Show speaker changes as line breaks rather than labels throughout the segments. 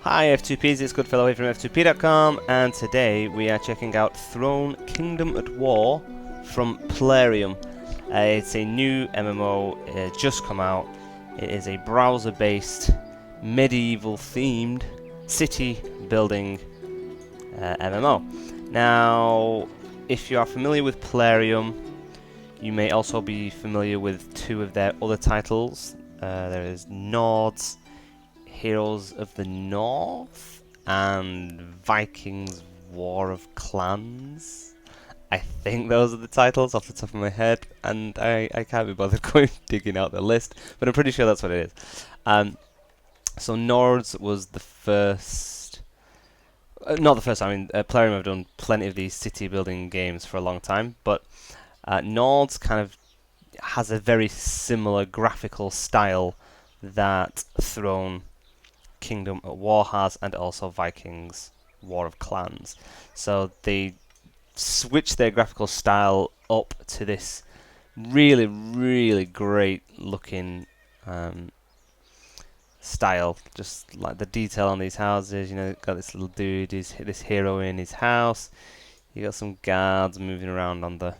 Hi F2Ps, it's Goodfellow here from F2P.com, and today we are checking out Throne Kingdom at War from Plarium. It's a new MMO, just come out. It is a browser-based, medieval-themed, city-building MMO. Now, if you are familiar with Plarium, you may also be familiar with two of their other titles. There is Nord's Heroes of the North and Vikings War of Clans. I think those are the titles off the top of my head, and I can't be bothered going digging out the list, but I'm pretty sure that's what it is. So Nord's was the first, not the first, I mean, Plarium have done plenty of these city building games for a long time, but Nord's kind of has a very similar graphical style that Throne Kingdom at War has, and also Vikings War of Clans. So they switched their graphical style up to this really great looking style. Just like the detail on these houses, you know, got this little dude, this hero in his house. You got some guards moving around on the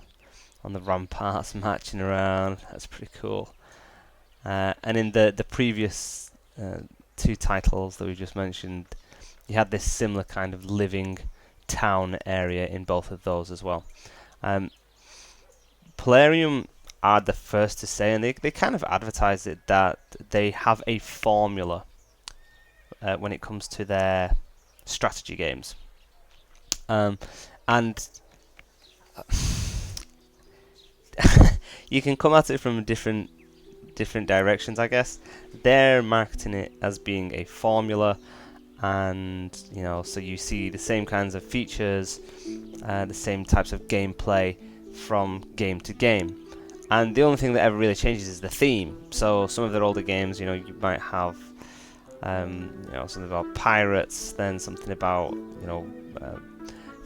ramparts, marching around. That's pretty cool. And in the previous two titles that we just mentioned, you had this similar kind of living town area in both of those as well. Plarium are the first to say, and they kind of advertise it, that they have a formula when it comes to their strategy games. And you can come at it from different directions, I guess. They're marketing it as being a formula, and you know, so you see the same kinds of features, the same types of gameplay from game to game, and the only thing that ever really changes is the theme. So some of their older games, you know, you might have you know, something about pirates, then something about, you know,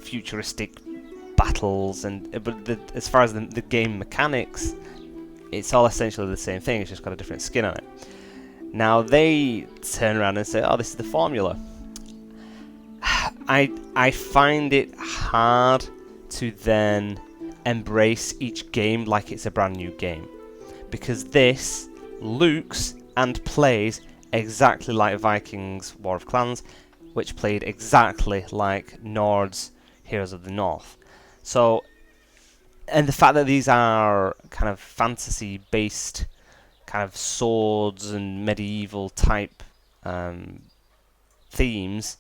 futuristic battles, and as far as the game mechanics, it's all essentially the same thing, it's just got a different skin on it. Now they turn around and say, oh, this is the formula. I find it hard to then embrace each game like it's a brand new game, because this looks and plays exactly like Vikings War of Clans, which played exactly like Nord's Heroes of the North. So, and the fact that these are kind of fantasy-based, kind of swords and medieval type themes,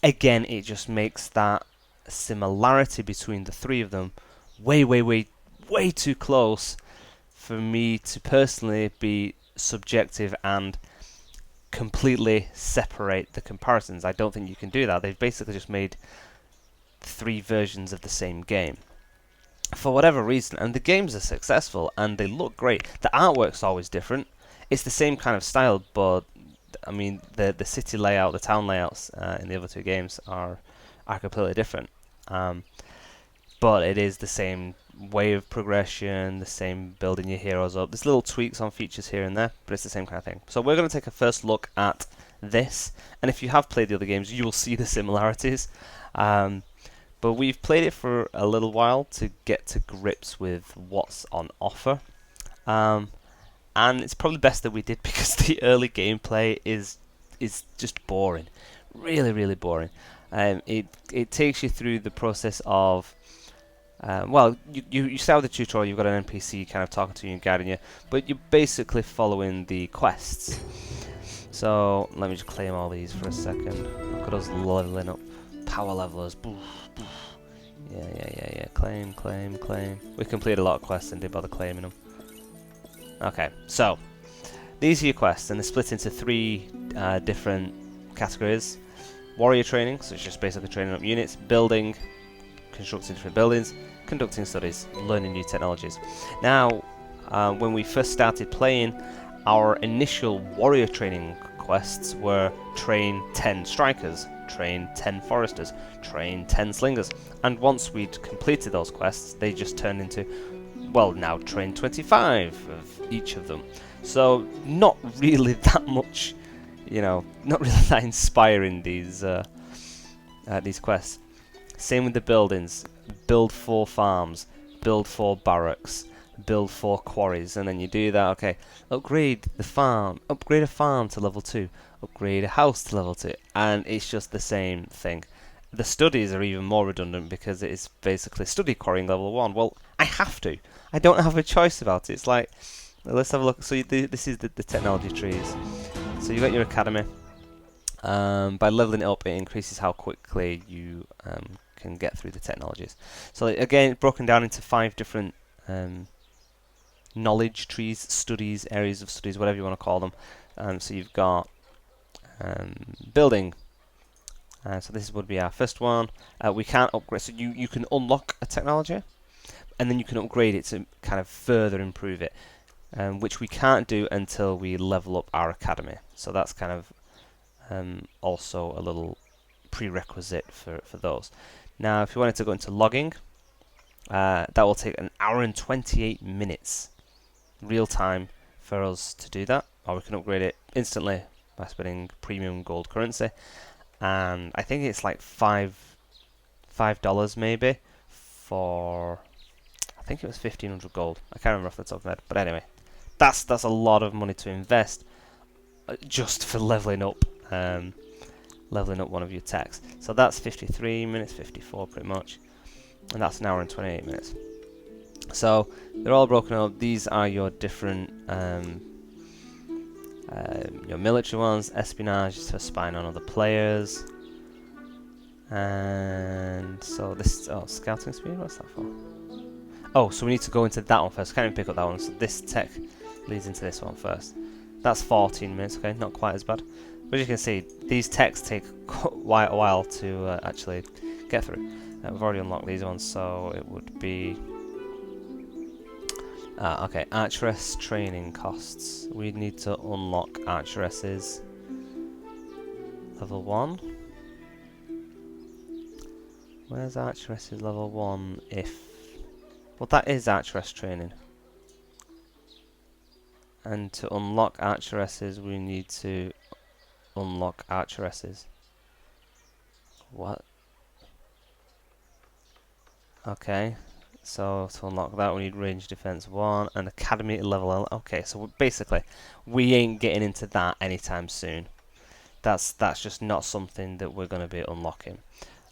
again, it just makes that similarity between the three of them way too close for me to personally be subjective and completely separate the comparisons. I don't think you can do that. They've basically just made three versions of the same game for whatever reason, and the games are successful and they look great. The artwork's always different. It's the same kind of style, but I mean the city layout, the town layouts in the other two games are completely different. But it is the same way of progression, the same building your heroes up. There's little tweaks on features here and there, but it's the same kind of thing. So we're going to take a first look at this, and if you have played the other games, you will see the similarities. But we've played it for a little while to get to grips with what's on offer. And it's probably best that we did, because the early gameplay is just boring. Really boring. It takes you through the process of well, you start with the tutorial, you've got an NPC kind of talking to you and guiding you, but you're basically following the quests. So let me just claim all these for a second. Look at us leveling up. Power levelers. Boof, boof. Yeah. Claim. We completed a lot of quests and didn't bother claiming them. Okay, so these are your quests, and they're split into three different categories. Warrior training, so it's just basically training up units. Building, constructing different buildings. Conducting studies, learning new technologies. Now, when we first started playing, our initial warrior training quests were train 10 strikers, train 10 foresters, train 10 slingers, and once we'd completed those quests, they just turned into, well, now train 25 of each of them. So not really that much you know, not really that inspiring, these quests. Same with the buildings. Build 4 farms, build 4 barracks, build 4 quarries, and then you do that. Okay, upgrade the farm, upgrade a farm to level 2, upgrade a house to level 2, and it's just the same thing. The studies are even more redundant because it is basically study quarrying level 1. Well, I have to. I don't have a choice about it. It's like, let's have a look. So this is the technology trees. So you got your academy. By leveling it up, it increases how quickly you can get through the technologies. So again, it's broken down into 5 different knowledge trees, studies, areas of studies, whatever you want to call them. So you've got building. So this would be our first one. We can't upgrade, so you can unlock a technology, and then you can upgrade it to kind of further improve it, which we can't do until we level up our academy. So that's kind of also a little prerequisite for those. Now, if you wanted to go into logging, that will take 1 hour and 28 minutes real time for us to do that, or we can upgrade it instantly by spending premium gold currency, and I think it's like $5 maybe for, I think it was 1,500 gold. I can't remember off the top of my head, but anyway, that's a lot of money to invest just for leveling up one of your techs. So that's 53 minutes, 54 pretty much, and that's 1 hour and 28 minutes. So they're all broken up. These are your different your military ones. Espionage is for spying on other players, and so this scouting speed. What's that for? Oh, so we need to go into that one first. Can't even pick up that one. So this tech leads into this one first. That's 14 minutes. Okay, not quite as bad. But as you can see, these techs take quite a while to actually get through. We've already unlocked these ones, so it would be okay. Archeress training costs. We need to unlock archeresses level 1. Where's archeresses level 1? Well, that is archeress training. And to unlock archeresses, we need to unlock archeresses. What? Okay, so to unlock that, we need range defense 1 and academy level. Okay, so basically, we ain't getting into that anytime soon. That's just not something that we're going to be unlocking.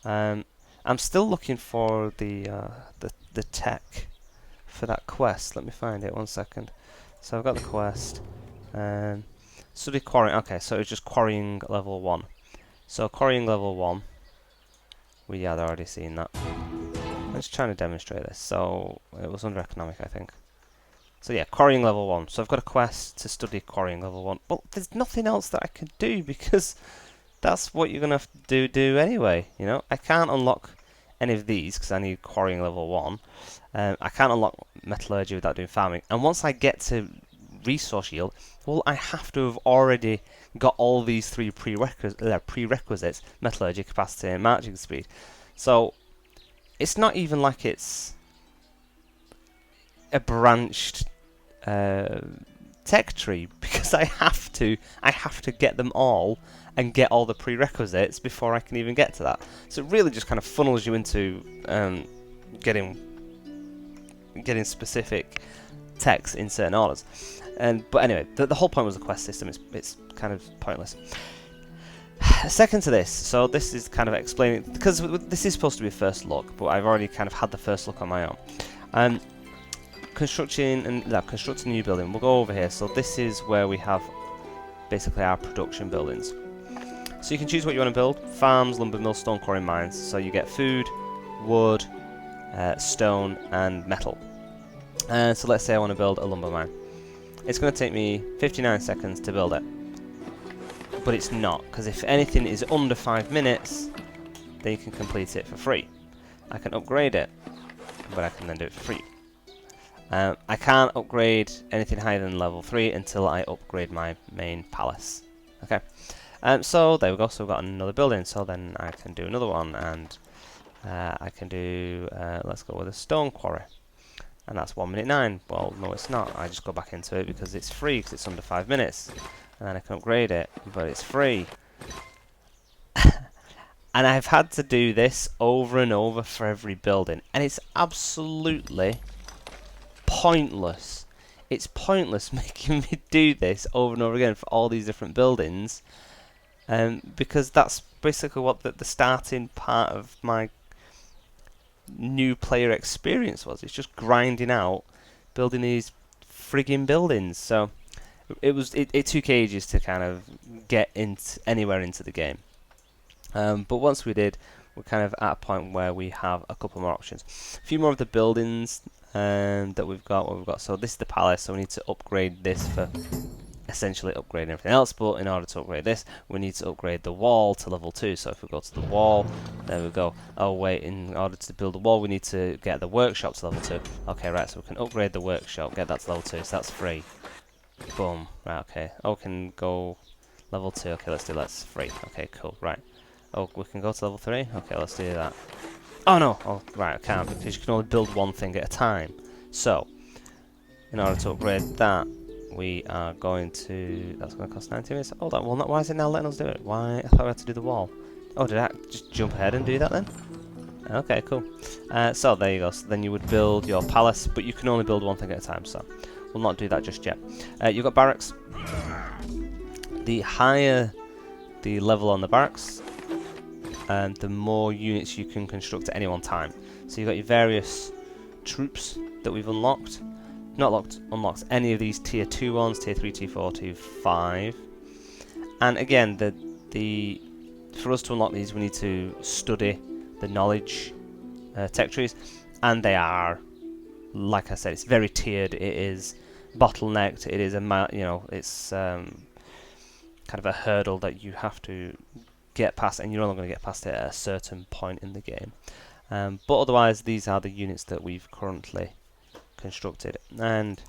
I'm still looking for the tech for that quest. Let me find it 1 second. So I've got the quest. Study quarrying. Okay, so it's just quarrying level 1. So quarrying level 1. We had already seen that. I'm just trying to demonstrate this. So it was under economic, I think. So yeah, quarrying level 1. So I've got a quest to study quarrying level 1. But there's nothing else that I can do because that's what you're gonna have to do anyway. You know, I can't unlock any of these because I need quarrying level 1. I can't unlock metallurgy without doing farming. And once I get to resource yield, well, I have to have already got all these 3 prerequisites: metallurgy, capacity, and marching speed. So it's not even like it's a branched tech tree, because I have to get them all and get all the prerequisites before I can even get to that. So it really just kind of funnels you into getting specific techs in certain orders. But anyway, the whole point was the quest system. It's kind of pointless. Second to this, so this is kind of explaining, because this is supposed to be a first look, but I've already kind of had the first look on my own. Constructing a new building. We'll go over here. So this is where we have basically our production buildings. So you can choose what you want to build: farms, lumber mills, stone quarry, mines. So you get food, wood, stone, and metal. So let's say I want to build a lumber mine. It's going to take me 59 seconds to build it. But it's not, because if anything is under 5 minutes, then you can complete it for free. I can upgrade it, but I can then do it for free. I can't upgrade anything higher than level 3 until I upgrade my main palace. Okay, so there we go. So we've got another building. So then I can do another one, and I can do, let's go with a stone quarry. And that's 1 minute 9. Well, no, it's not. I just go back into it because it's free, because it's under 5 minutes. and then I can upgrade it, but it's free. And I've had to do this over and over for every building, and it's absolutely pointless. It's pointless making me do this over and over again for all these different buildings, because that's basically what the starting part of my new player experience was. It's just grinding out, building these frigging buildings. So it took ages to kind of get anywhere into the game. But once we did, we're kind of at a point where we have a couple more options. A few more of the buildings that we've got. So this is the palace, so we need to upgrade this for essentially upgrading everything else. But in order to upgrade this, we need to upgrade the wall to level 2. So if we go to the wall, there we go. Oh wait, in order to build the wall, we need to get the workshop to level 2. Okay, right, so we can upgrade the workshop, get that to level 2, so that's free. Boom. Right, okay. Oh, we can go level 2. Okay, let's do that. That's free. Okay, cool. Right. Oh, we can go to level 3? Okay, let's do that. Oh no! Oh, right, I can't, because you can only build one thing at a time. So, in order to upgrade that, we are going to... That's going to cost 90 minutes. Hold on, well, why is it now letting us do it? Why? I thought we had to do the wall. Oh, did I just jump ahead and do that then? Okay, cool. So, there you go. So then you would build your palace, but you can only build one thing at a time, so we'll not do that just yet. You've got barracks. The higher the level on the barracks, the more units you can construct at any one time. So you've got your various troops that we've unlocked. Unlocked any of these tier 2 ones, tier 3, tier 4, tier 5. And again, for us to unlock these, we need to study the knowledge tech trees, and they are, like I said, it's very tiered. It is bottlenecked. It is it's kind of a hurdle that you have to get past, and you're only going to get past it at a certain point in the game. But otherwise, these are the units that we've currently constructed, and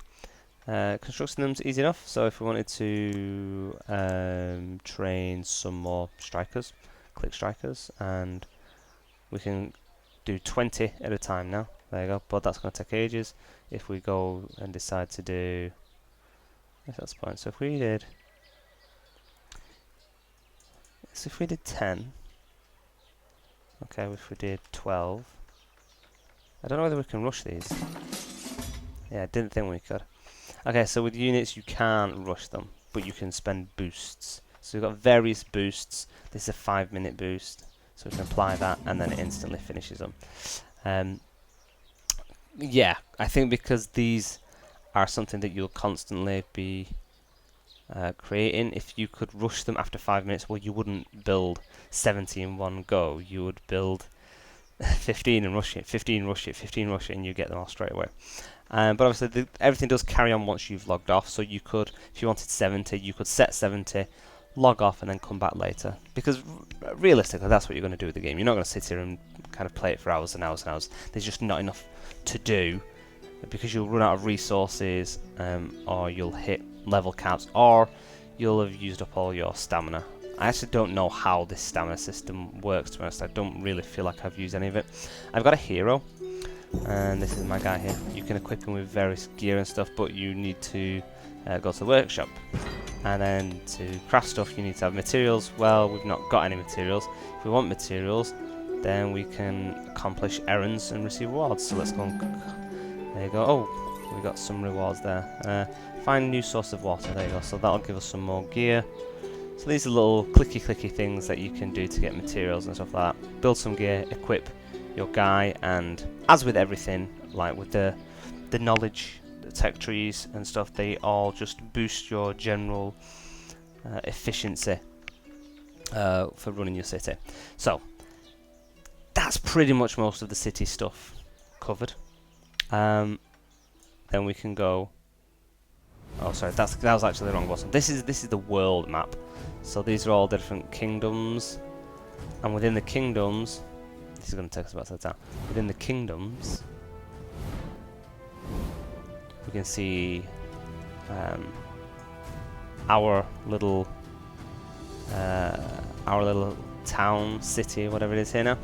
constructing them is easy enough. So if we wanted to train some more strikers, click strikers, and we can do 20 at a time now. There you go, but that's going to take ages. If we go and decide to do, that's the point. So if we did 10, okay, if we did 12, I don't know whether we can rush these. Yeah, I didn't think we could. Okay, so with units you can't rush them, but you can spend boosts. So we've got various boosts. This is a 5-minute boost, so we can apply that and then it instantly finishes them. Yeah, I think because these are something that you'll constantly be creating, if you could rush them after 5 minutes, well, you wouldn't build 70 in one go. You would build 15 and rush it, 15 rush it, 15 rush it, and you get them all straight away. But obviously everything does carry on once you've logged off, so you could, if you wanted 70, you could set 70, log off, and then come back later. Because realistically, that's what you're going to do with the game. You're not going to sit here and kind of play it for hours and hours and hours. There's just not enough to do, because you'll run out of resources, or you'll hit level caps, or you'll have used up all your stamina. I actually don't know how this stamina system works, to be honest. I don't really feel like I've used any of it. I've got a hero, and this is my guy here. You can equip him with various gear and stuff, but you need to go to the workshop. And then to craft stuff, you need to have materials. Well, we've not got any materials. If we want materials, then we can accomplish errands and receive rewards. So let's go and... There you go. Oh, we got some rewards there. Find a new source of water. There you go. So that'll give us some more gear. So these are little clicky things that you can do to get materials and stuff like that. Build some gear, equip your guy, and as with everything, like with the knowledge, the tech trees and stuff, they all just boost your general efficiency for running your city. So that's pretty much most of the city stuff covered. Then we can go. Oh, sorry, that was actually the wrong button. This is the world map. So these are all the different kingdoms, and within the kingdoms, this is going to take us about to the town. Within the kingdoms, we can see our little town, city, whatever it is here now,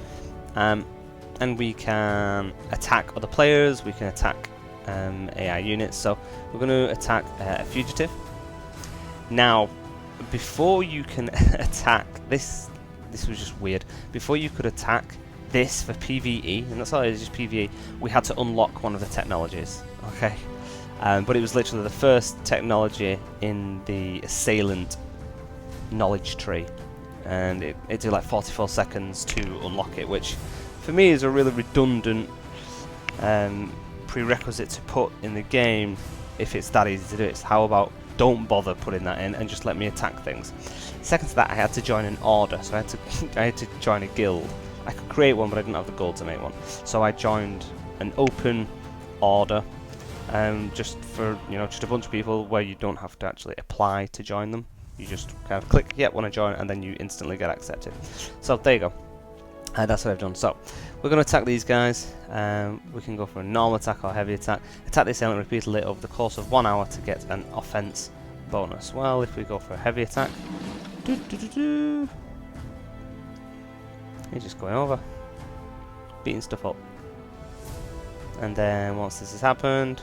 and we can attack other players. We can attack AI units. So we're going to attack a fugitive. Now, before you can attack this was just weird. Before you could attack this for PvE, and that's all it is, just PvE, we had to unlock one of the technologies. Okay, but it was literally the first technology in the assailant knowledge tree, and it took like 44 seconds to unlock it, which for me is a really redundant prerequisite to put in the game if it's that easy to do. It's how about don't bother putting that in and just let me attack things. Second to that, I had to join an order, so I had to join a guild. I could create one, but I didn't have the gold to make one, so I joined an open order, just for, you know, just a bunch of people where you don't have to actually apply to join them. You just kind of click, yeah, want to join, and then you instantly get accepted. So there you go. That's what I've done. So we're going to attack these guys. We can go for a normal attack or heavy attack. Attack the assailant repeatedly over the course of 1 hour to get an offense bonus. Well, if we go for a heavy attack, he's just going over, beating stuff up. And then once this has happened,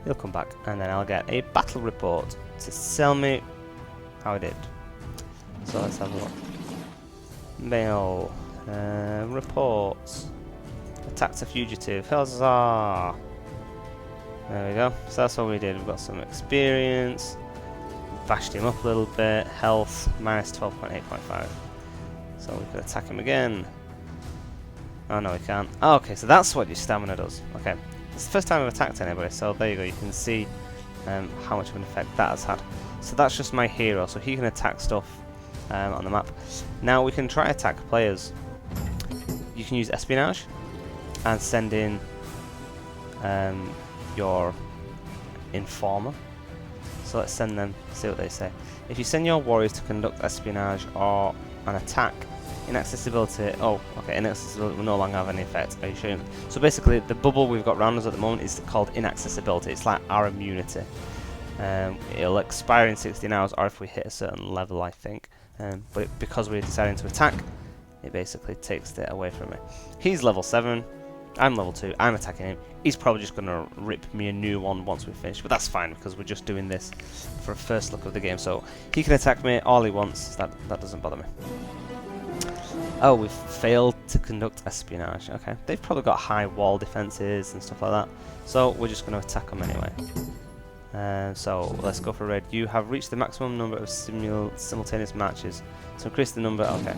he'll come back, and then I'll get a battle report to tell me how I did. So let's have a look. Mail, reports, attacked a fugitive, huzzah! There we go, so that's what we did. We've got some experience, bashed him up a little bit, health, minus 12.8.5. So we could attack him again. Oh no, we can't. Oh, okay, so that's what your stamina does. Okay, it's the first time I've attacked anybody, so there you go, you can see how much of an effect that has had. So that's just my hero, so he can attack stuff on the map. Now we can try attack players. You can use espionage and send in your informer. So let's send them, see what they say. If you send your warriors to conduct espionage or an attack, inaccessibility, oh okay, inaccessibility will no longer have any effect. Are you sure? So basically the bubble we've got around us at the moment is called inaccessibility. It's like our immunity. It'll expire in 16 hours or if we hit a certain level, I think. But because we're deciding to attack, it basically takes it away from me. He's level 7, I'm level 2, I'm attacking him. He's probably just going to rip me a new one once we finish, but that's fine because we're just doing this for a first look of the game. So he can attack me all he wants, that doesn't bother me. Oh, we've failed to conduct espionage. Okay, they've probably got high wall defenses and stuff like that, so we're just going to attack them anyway. So let's go for red. You have reached the maximum number of simultaneous matches. So increase the number. Okay.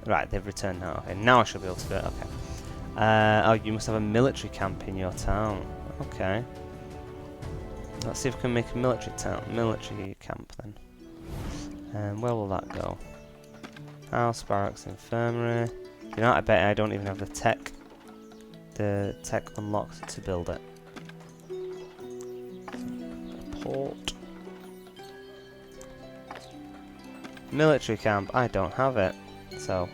Right, they've returned now. Okay, now I should be able to do it. Okay. Oh, you must have a military camp in your town. Okay. Let's see if we can make a military camp then. Where will that go? House, barracks, infirmary. You know what, I bet I don't even have the tech unlocked to build it. Port. Military camp, I don't have it. So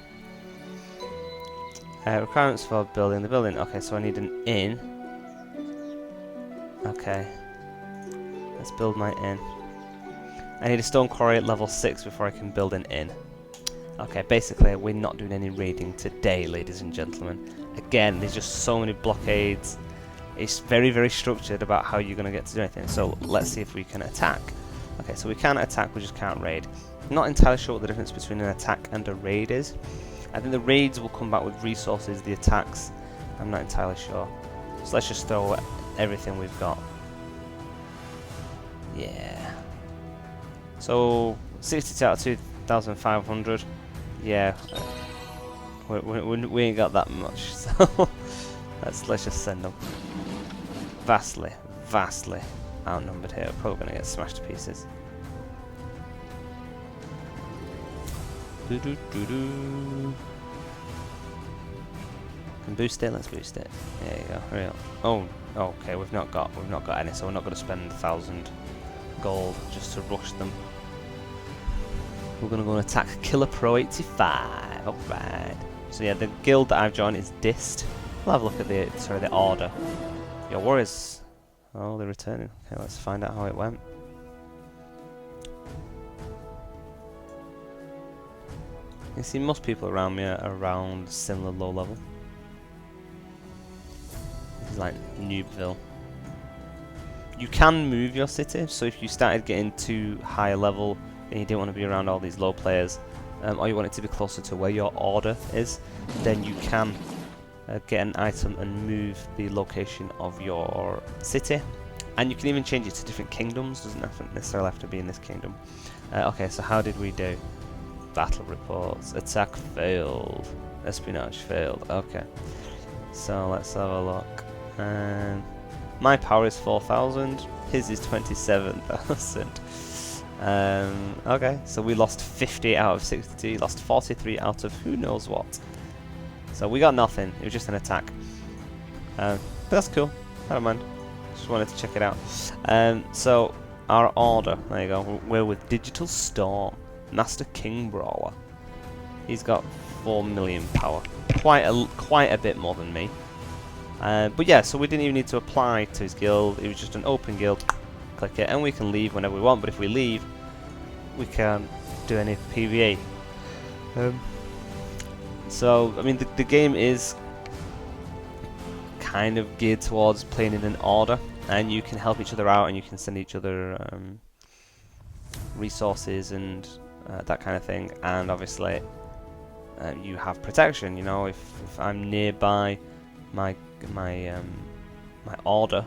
requirements for building the building. Okay, so I need an inn. Okay. Let's build my inn. I need a stone quarry at level 6 before I can build an inn. Okay, basically we're not doing any raiding today, ladies and gentlemen. Again, there's just so many blockades. It's very, very structured about how you're going to get to do anything. So let's see if we can attack. Okay, so we can attack, we just can't raid. I'm not entirely sure what the difference between an attack and a raid is. I think the raids will come back with resources, the attacks, I'm not entirely sure. So let's just throw everything we've got. Yeah. So 60 out of 2,500. Yeah. We ain't got that much, so let's just send them. Vastly outnumbered here. We're probably going to get smashed to pieces. Can boost it. Let's boost it. There you go. Hurry up. Oh, okay. We've not got any, so we're not going to spend 1,000 gold just to rush them. We're going to go and attack Killer Pro 85. Alright. So yeah, the guild that I've joined is Dist. We'll have a look at the order. Your warriors. Oh, they're returning. Okay, let's find out how it went. You see, most people around me are around similar low level. This is like Noobville. You can move your city, so if you started getting too high a level and you didn't want to be around all these low players, or you want it to be closer to where your order is, then you can get an item and move the location of your city. And you can even change it to different kingdoms, doesn't necessarily have to be in this kingdom. Okay, so how did we do? Battle reports, attack failed, espionage failed. Okay, so let's have a look. My power is 4,000, his is 27,000. Okay, so we lost 50 out of 60, lost 43 out of who knows what. So we got nothing, it was just an attack. But that's cool, I don't mind. Just wanted to check it out. So our order, there you go, we're with Digital Storm, Master King Brawler. He's got 4 million power, quite a bit more than me. But yeah, so we didn't even need to apply to his guild, it was just an open guild. Click it and we can leave whenever we want, but if we leave, we can't do any PvE. So, I mean, the game is kind of geared towards playing in an order, and you can help each other out and you can send each other resources and that kind of thing, and obviously you have protection. You know, if I'm nearby my order,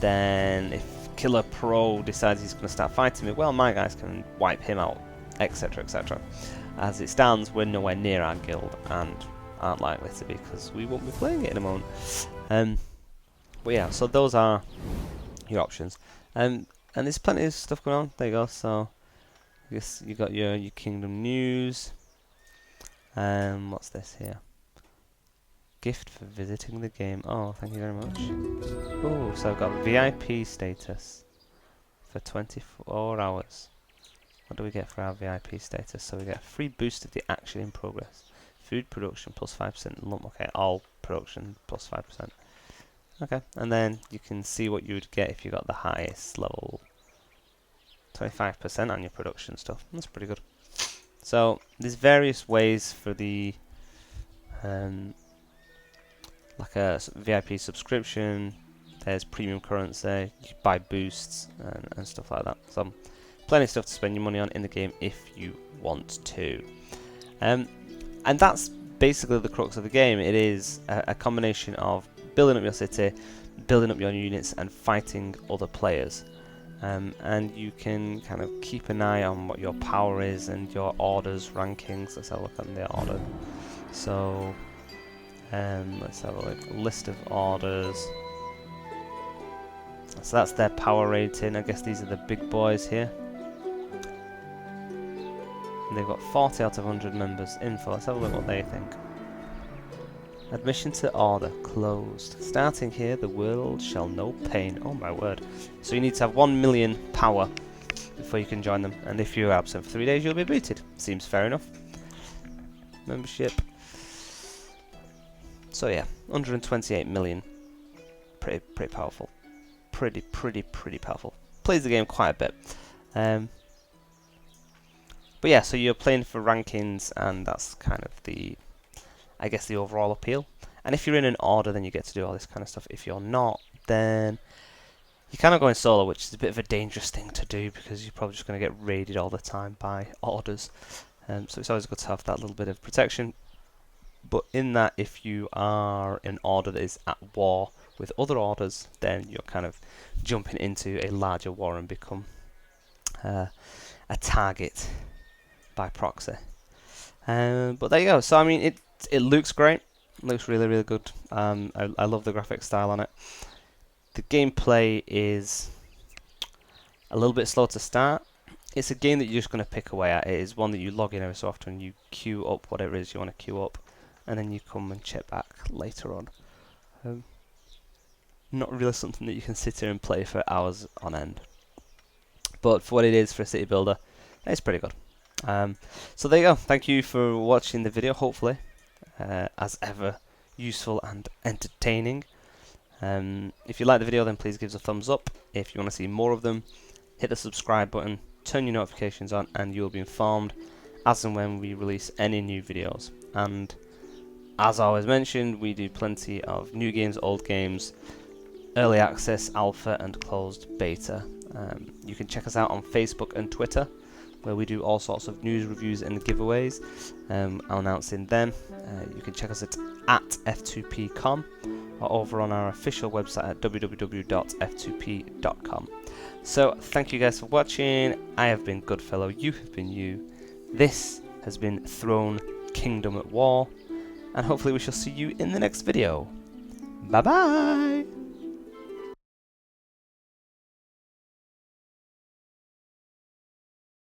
then if Killer Pro decides he's going to start fighting me, well, my guys can wipe him out, etc, etc. As it stands, we're nowhere near our guild and aren't likely to be because we won't be playing it in a moment. But yeah, so those are your options, and there's plenty of stuff going on. There you go. So I guess you got your kingdom news. What's this here? Gift for visiting the game. Oh, thank you very much. Oh, so I've got VIP status for 24 hours. What do we get for our VIP status? So we get a free boost of the action in progress. Food production plus 5% lump. Okay, all production plus 5%. Okay, and then you can see what you would get if you got the highest level. 25% on your production stuff. That's pretty good. So there's various ways for the like a VIP subscription. There's premium currency. You buy boosts and stuff like that. So plenty of stuff to spend your money on in the game if you want to. And that's basically the crux of the game. It is a combination of building up your city, building up your units, and fighting other players. And you can kind of keep an eye on what your power is and your orders rankings. Let's have a look at the order. So let's have a look. List of orders. So that's their power rating. I guess these are the big boys here. And they've got 40 out of 100 members. Info. Let's have a look what they think. Admission to order closed. Starting here, the world shall know pain. Oh my word. So you need to have 1 million power before you can join them. And if you're absent for 3 days, you'll be booted. Seems fair enough. Membership. So yeah, 128 million. Pretty powerful. Pretty powerful. Plays the game quite a bit. But yeah, so you're playing for rankings, and that's kind of the, I guess, the overall appeal. And if you're in an order, then you get to do all this kind of stuff. If you're not, then you're kind of going solo, which is a bit of a dangerous thing to do because you're probably just going to get raided all the time by orders. So it's always good to have that little bit of protection. But in that, if you are an order that is at war with other orders, then you're kind of jumping into a larger war and become a target by proxy. But there you go. So I mean, it looks great. It looks really good. I love the graphic style on it. The gameplay is a little bit slow to start. It's a game that you're just going to pick away at. It is one that you log in every so often. You queue up whatever it is you want to queue up, and then you come and check back later on. Not really something that you can sit here and play for hours on end. But for what it is for a city builder, it's pretty good. So there you go. Thank you for watching the video. Hopefully, as ever, useful and entertaining. If you like the video, then please give us a thumbs up. If you want to see more of them, hit the subscribe button, turn your notifications on, and you'll be informed as and when we release any new videos. And as always mentioned, we do plenty of new games, old games, early access, alpha and closed beta. You can check us out on Facebook and Twitter, where we do all sorts of news, reviews and giveaways. I'll announce in them. You can check us at f2pcom or over on our official website at www.f2p.com. So thank you guys for watching. I have been Goodfellow, you have been you. This has been Throne Kingdom at War, and hopefully we shall see you in the next video. Bye bye!